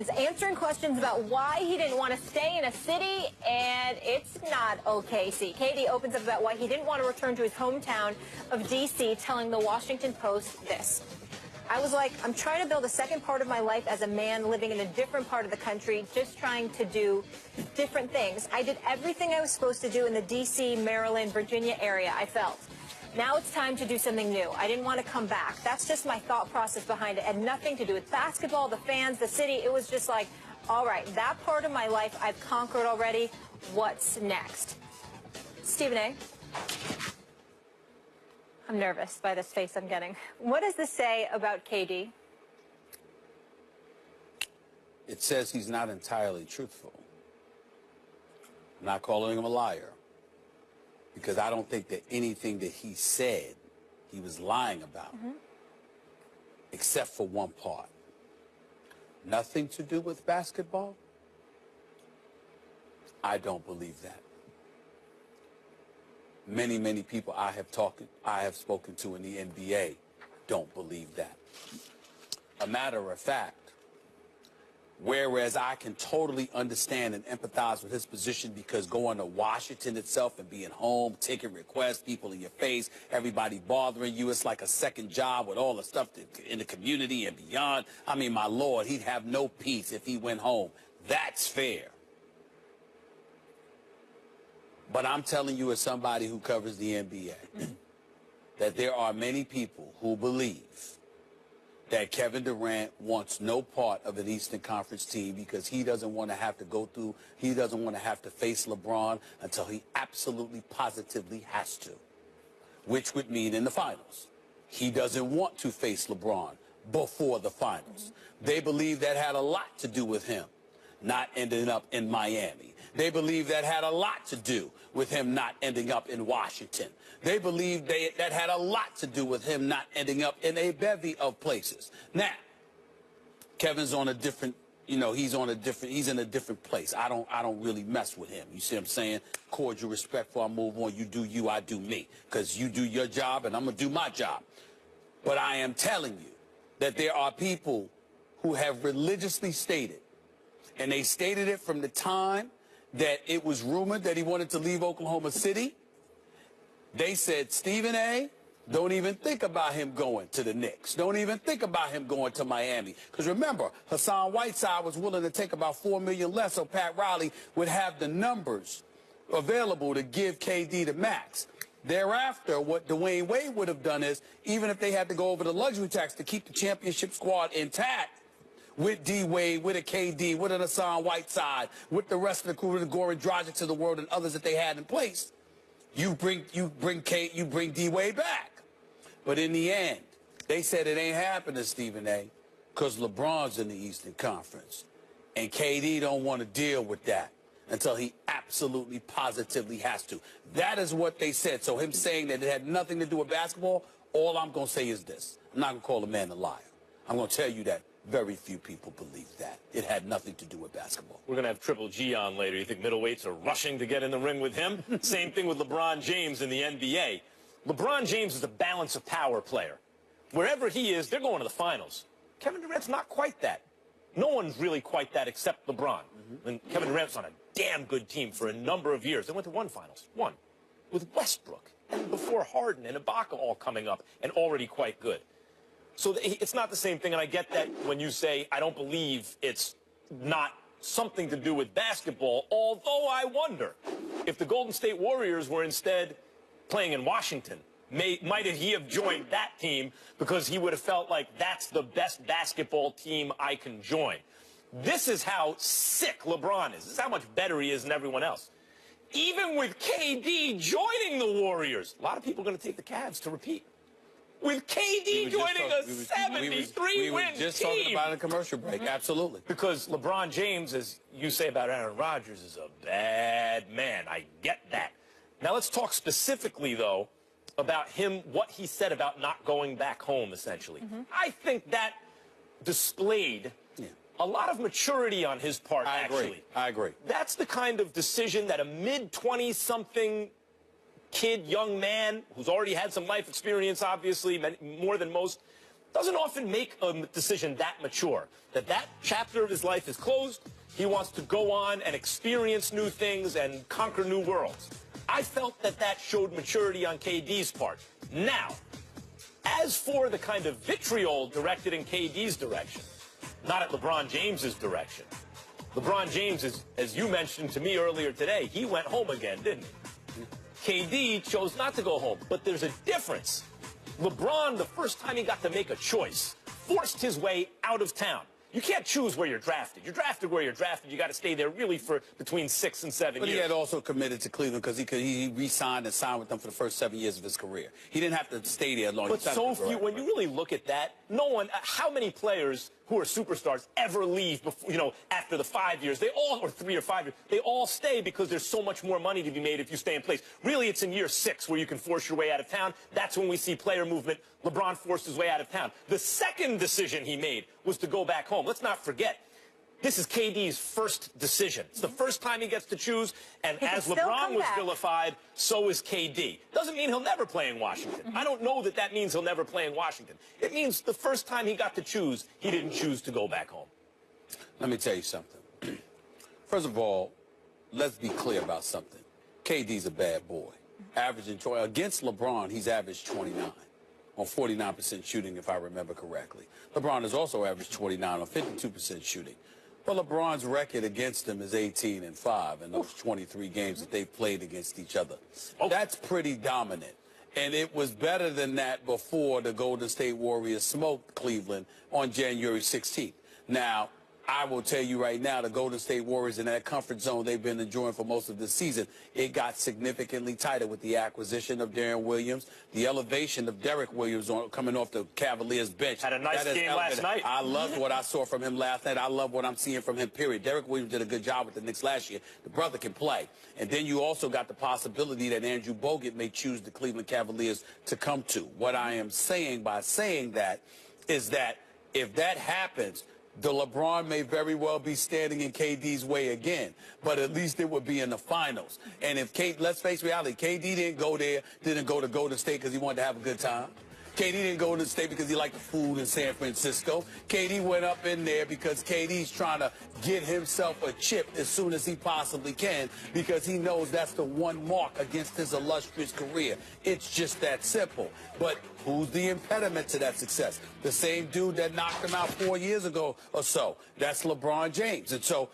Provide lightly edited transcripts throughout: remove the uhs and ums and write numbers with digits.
Answering questions about why he didn't want to stay in a city, and it's not OKC. KD opens up about why he didn't want to return to his hometown of D.C., telling the Washington Post this. I was like, I'm trying to build a second part of my life as a man living in a different part of the country, just trying to do different things. I did everything I was supposed to do in the D.C., Maryland, Virginia area, I felt. Now it's time to do something new. I didn't want to come back. That's just my thought process behind it. It had nothing to do with basketball, the fans, the city. It was just like, all right, that part of my life I've conquered already. What's next? Stephen A. I'm nervous by this face I'm getting. What does this say about KD? It says he's not entirely truthful. I'm not calling him a liar, because I don't think that anything that he said he was lying about, except for one part. Nothing to do with basketball? I don't believe that. Many, many people I have spoken to in the NBA don't believe that. A matter of fact, whereas I can totally understand and empathize with his position, because going to Washington itself and being home, taking requests, people in your face, everybody bothering you, it's like a second job with all the stuff in the community and beyond. I mean, my Lord, he'd have no peace if he went home. That's fair. But I'm telling you, as somebody who covers the NBA, that there are many people who believe that Kevin Durant wants no part of an Eastern Conference team, because he doesn't want to have to he doesn't want to have to face LeBron until he absolutely positively has to, which would mean in the finals. He doesn't want to face LeBron before the finals. They believe that had a lot to do with him not ending up in Miami. They believe that had a lot to do with him not ending up in Washington. They believe that had a lot to do with him not ending up in a bevy of places. Now, Kevin's on a different, he's in a different place. I don't really mess with him. You see what I'm saying? Cordial respect before I move on. You do you, I do me. Because you do your job and I'm going to do my job. But I am telling you that there are people who have religiously stated, and they stated it from the time that it was rumored that he wanted to leave Oklahoma City. They said, Stephen A., don't even think about him going to the Knicks. Don't even think about him going to Miami. Because remember, Hassan Whiteside was willing to take about $4 million less, so Pat Riley would have the numbers available to give KD the max. Thereafter, what Dwayne Wade would have done is, even if they had to go over the luxury tax to keep the championship squad intact, with D-Wade, with a KD, with an Hassan Whiteside, with the rest of the crew, with the Goran Dragic of the world and others that they had in place, you bring D-Wade back. But in the end, they said it ain't happening, Stephen A., because LeBron's in the Eastern Conference. And KD don't want to deal with that until he absolutely positively has to. That is what they said. So him saying that it had nothing to do with basketball, all I'm going to say is this. I'm not going to call a man a liar. I'm going to tell you that very few people believe that. It had nothing to do with basketball. We're going to have Triple G on later. You think middleweights are rushing to get in the ring with him? Same thing with LeBron James in the NBA. LeBron James is a balance of power player. Wherever he is, they're going to the finals. Kevin Durant's not quite that. No one's really quite that except LeBron. And Kevin Durant's on a damn good team for a number of years. They went to one finals. One. With Westbrook. And before Harden and Ibaka all coming up and already quite good. So it's not the same thing, and I get that when you say, I don't believe it's not something to do with basketball, although I wonder if the Golden State Warriors were instead playing in Washington, might he have joined that team because he would have felt like that's the best basketball team I can join. This is how sick LeBron is. This is how much better he is than everyone else. Even with KD joining the Warriors, a lot of people are going to take the Cavs to repeat. With KD joining a 73-win team. We were just talking about a commercial break. Absolutely. Because LeBron James, as you say about Aaron Rodgers, is a bad man. I get that. Now let's talk specifically, though, about him, what he said about not going back home, essentially. I think that displayed a lot of maturity on his part, actually. I agree. That's the kind of decision that a mid-20-something kid, young man, who's already had some life experience, obviously, more than most, doesn't often make a decision that mature, that chapter of his life is closed. He wants to go on and experience new things and conquer new worlds. I felt that showed maturity on KD's part. Now, as for the kind of vitriol directed in KD's direction, not at LeBron James's direction. LeBron James, is, as you mentioned to me earlier today, he went home again, didn't he? KD chose not to go home, but there's a difference. LeBron, the first time he got to make a choice, forced his way out of town. You can't choose where you're drafted. You're drafted where you're drafted. You got to stay there really for between 6 and 7 years. But he had also committed to Cleveland because he re-signed and signed with them for the first 7 years of his career. He didn't have to stay there long. But so few, when you really look at that, no one, how many players who are superstars ever leave before, after the 5 years? They all, or 3 or 5 years, they all stay because there's so much more money to be made if you stay in place. Really, it's in year 6 where you can force your way out of town. That's when we see player movement. LeBron forced his way out of town. The second decision he made was to go back home. Let's not forget, this is KD's first decision. It's the first time he gets to choose, and as LeBron was vilified, so is KD. Doesn't mean he'll never play in Washington. I don't know that means he'll never play in Washington. It means the first time he got to choose, he didn't choose to go back home. Let me tell you something. First of all, let's be clear about something. KD's a bad boy. Averaging against LeBron, he's averaged 29. On 49% shooting, if I remember correctly. LeBron has also averaged 29 on 52% shooting. But LeBron's record against him is 18-5 in those 23 games that they've played against each other. That's pretty dominant. And it was better than that before the Golden State Warriors smoked Cleveland on January 16th. Now, I will tell you right now, the Golden State Warriors in that comfort zone they've been enjoying for most of the season, it got significantly tighter with the acquisition of Darren Williams, the elevation of Derek Williams coming off the Cavaliers bench. Had a nice game last night. I loved what I saw from him last night. I love what I'm seeing from him, period. Derek Williams did a good job with the Knicks last year. The brother can play. And then you also got the possibility that Andrew Bogut may choose the Cleveland Cavaliers to come to. What I am saying by saying that is that if that happens, the LeBron may very well be standing in KD's way again, but at least it would be in the finals. And if let's face reality, KD didn't go to Golden State because he wanted to have a good time. KD didn't go to the state because he liked the food in San Francisco. KD went up in there because KD's trying to get himself a chip as soon as he possibly can because he knows that's the one mark against his illustrious career. It's just that simple. But who's the impediment to that success? The same dude that knocked him out 4 years ago or so. That's LeBron James. And so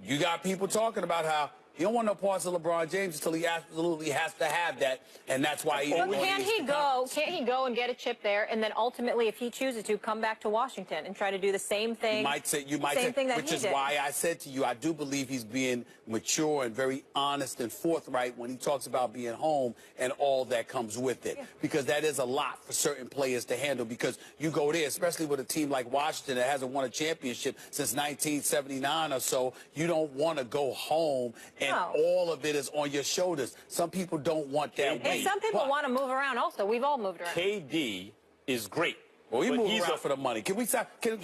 you got people talking about how he don't want no parts of LeBron James until he absolutely has to have that, and that's why he. But can't he go and get a chip there, and then ultimately, if he chooses to, come back to Washington and try to do the same thing? You might say, which is why I said to you, I do believe he's being mature and very honest and forthright when he talks about being home and all that comes with it, because that is a lot for certain players to handle. Because you go there, especially with a team like Washington that hasn't won a championship since 1979 or so, you don't want to go home and all of it is on your shoulders. Some people don't want that weight. And some people want to move around also. We've all moved around. KD is great. Well, we move around for the money. Can we stop? Can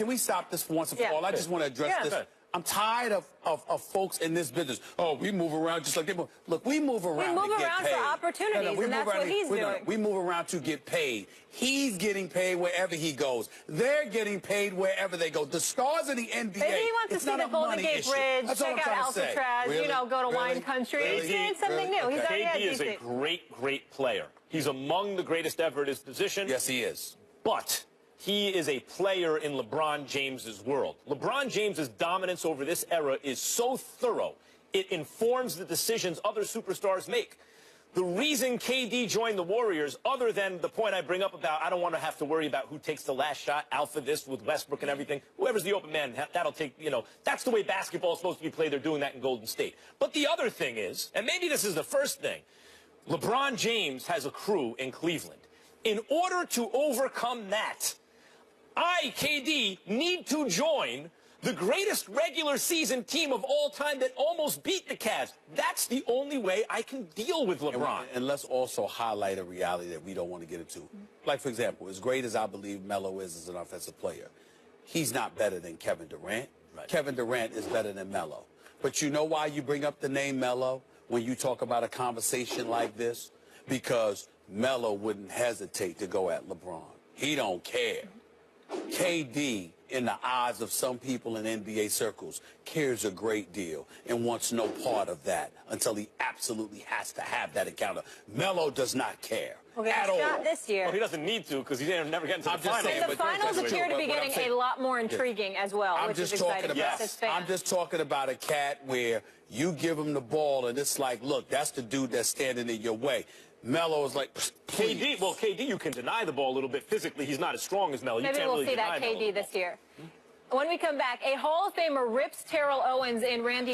we stop this for once and for all? I just want to address this. I'm tired of folks in this business. Oh, we move around just like they move. Look, we move around to get paid. For opportunities, and that's what he's doing. We move around to get paid. He's getting paid wherever he goes. They're getting paid wherever they go. The stars of the NBA, maybe he wants to see the Golden Gate Bridge, check out Alcatraz, go to wine country. He's doing something new. He's already at DC. KD is a great player. He's among the greatest ever at his position. Yes, he is. But he is a player in LeBron James's world. LeBron James's dominance over this era is so thorough, it informs the decisions other superstars make. The reason KD joined the Warriors, other than the point I bring up about I don't want to have to worry about who takes the last shot, alpha this with Westbrook and everything, whoever's the open man, that'll take, that's the way basketball is supposed to be played. They're doing that in Golden State. But the other thing is, and maybe this is the first thing, LeBron James has a crew in Cleveland. In order to overcome that, I, KD, need to join the greatest regular season team of all time that almost beat the Cavs. That's the only way I can deal with LeBron. And let's also highlight a reality that we don't want to get into. Like, for example, as great as I believe Melo is as an offensive player, he's not better than Kevin Durant. Right. Kevin Durant is better than Melo. But you know why you bring up the name Melo when you talk about a conversation like this? Because Melo wouldn't hesitate to go at LeBron. He don't care. KD, in the eyes of some people in NBA circles, cares a great deal and wants no part of that until he absolutely has to have that encounter. Melo does not care at all. Not this year. Well, he doesn't need to because he's never getting to the finals. saying, And the finals appear to be getting a lot more intriguing as well, which is exciting for us as fans. I'm just talking about a cat where you give him the ball and it's like, look, that's the dude that's standing in your way. Melo is like, please. KD, you can deny the ball a little bit physically. He's not as strong as Melo. Maybe we'll see that KD this year. When we come back, a Hall of Famer rips Terrell Owens and Randy